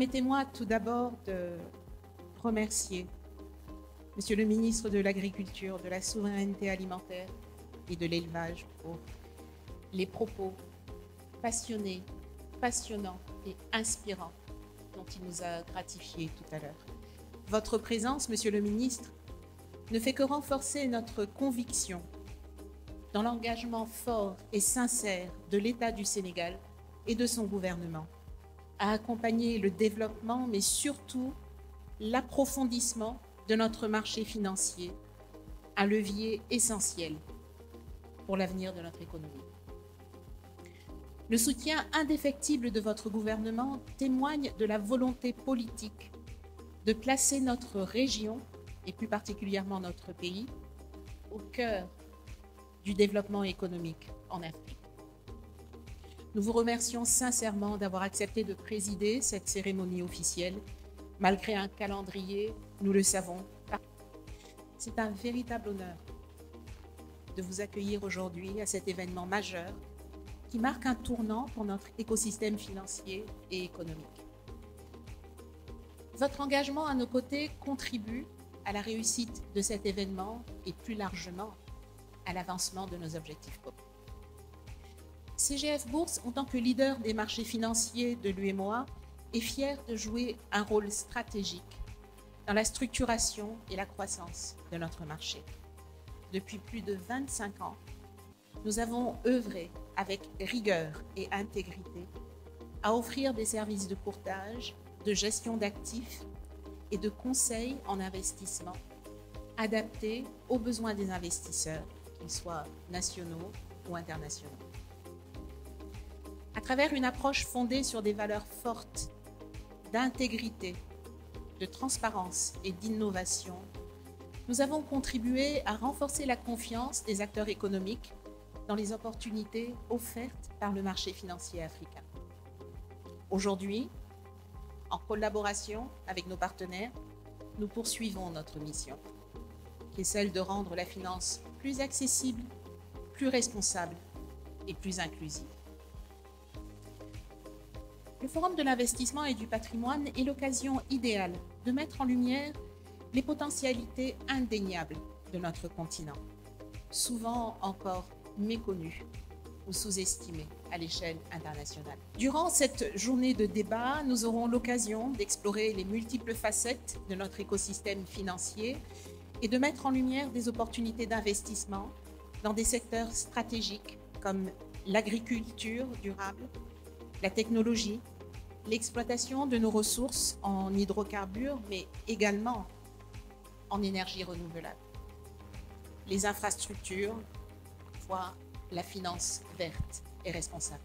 Permettez-moi tout d'abord de remercier Monsieur le ministre de l'Agriculture, de la Souveraineté alimentaire et de l'Élevage pour les propos passionnés, passionnants et inspirants dont il nous a gratifiés tout à l'heure. Votre présence, Monsieur le ministre, ne fait que renforcer notre conviction dans l'engagement fort et sincère de l'État du Sénégal et de son gouvernement à accompagner le développement, mais surtout l'approfondissement de notre marché financier, un levier essentiel pour l'avenir de notre économie. Le soutien indéfectible de votre gouvernement témoigne de la volonté politique de placer notre région, et plus particulièrement notre pays, au cœur du développement économique en Afrique. Nous vous remercions sincèrement d'avoir accepté de présider cette cérémonie officielle, malgré un calendrier, nous le savons. C'est un véritable honneur de vous accueillir aujourd'hui à cet événement majeur qui marque un tournant pour notre écosystème financier et économique. Votre engagement à nos côtés contribue à la réussite de cet événement et plus largement à l'avancement de nos objectifs communs. CGF Bourse, en tant que leader des marchés financiers de l'UEMOA, est fier de jouer un rôle stratégique dans la structuration et la croissance de notre marché. Depuis plus de 25 ans, nous avons œuvré avec rigueur et intégrité à offrir des services de courtage, de gestion d'actifs et de conseil en investissement adaptés aux besoins des investisseurs, qu'ils soient nationaux ou internationaux. À travers une approche fondée sur des valeurs fortes d'intégrité, de transparence et d'innovation, nous avons contribué à renforcer la confiance des acteurs économiques dans les opportunités offertes par le marché financier africain. Aujourd'hui, en collaboration avec nos partenaires, nous poursuivons notre mission, qui est celle de rendre la finance plus accessible, plus responsable et plus inclusive. Le Forum de l'investissement et du patrimoine est l'occasion idéale de mettre en lumière les potentialités indéniables de notre continent, souvent encore méconnues ou sous-estimées à l'échelle internationale. Durant cette journée de débat, nous aurons l'occasion d'explorer les multiples facettes de notre écosystème financier et de mettre en lumière des opportunités d'investissement dans des secteurs stratégiques comme l'agriculture durable, la technologie, l'exploitation de nos ressources en hydrocarbures, mais également en énergie renouvelable, les infrastructures, voire la finance verte et responsable.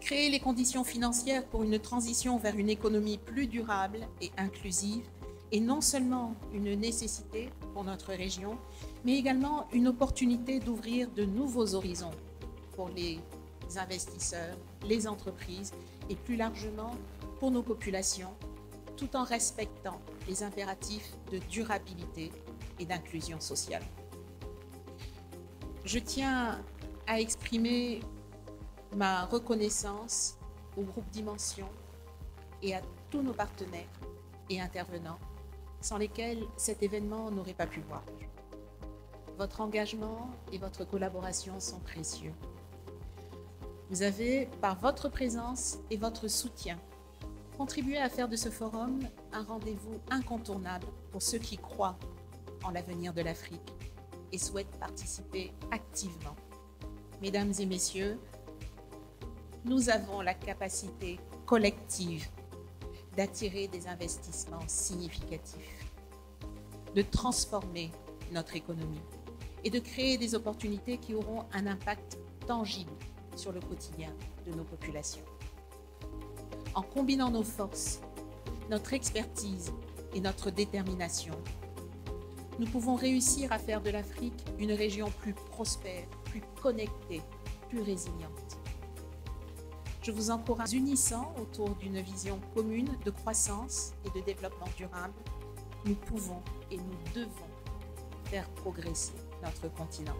Créer les conditions financières pour une transition vers une économie plus durable et inclusive est non seulement une nécessité pour notre région, mais également une opportunité d'ouvrir de nouveaux horizons pour les investisseurs, les entreprises et plus largement pour nos populations, tout en respectant les impératifs de durabilité et d'inclusion sociale. Je tiens à exprimer ma reconnaissance au groupe Dimension et à tous nos partenaires et intervenants, sans lesquels cet événement n'aurait pas pu voir. Votre engagement et votre collaboration sont précieux. Vous avez, par votre présence et votre soutien, contribué à faire de ce forum un rendez-vous incontournable pour ceux qui croient en l'avenir de l'Afrique et souhaitent participer activement. Mesdames et messieurs, nous avons la capacité collective d'attirer des investissements significatifs, de transformer notre économie et de créer des opportunités qui auront un impact tangible sur le quotidien de nos populations. En combinant nos forces, notre expertise et notre détermination, nous pouvons réussir à faire de l'Afrique une région plus prospère, plus connectée, plus résiliente. Je vous encourage, unissant autour d'une vision commune de croissance et de développement durable, nous pouvons et nous devons faire progresser notre continent.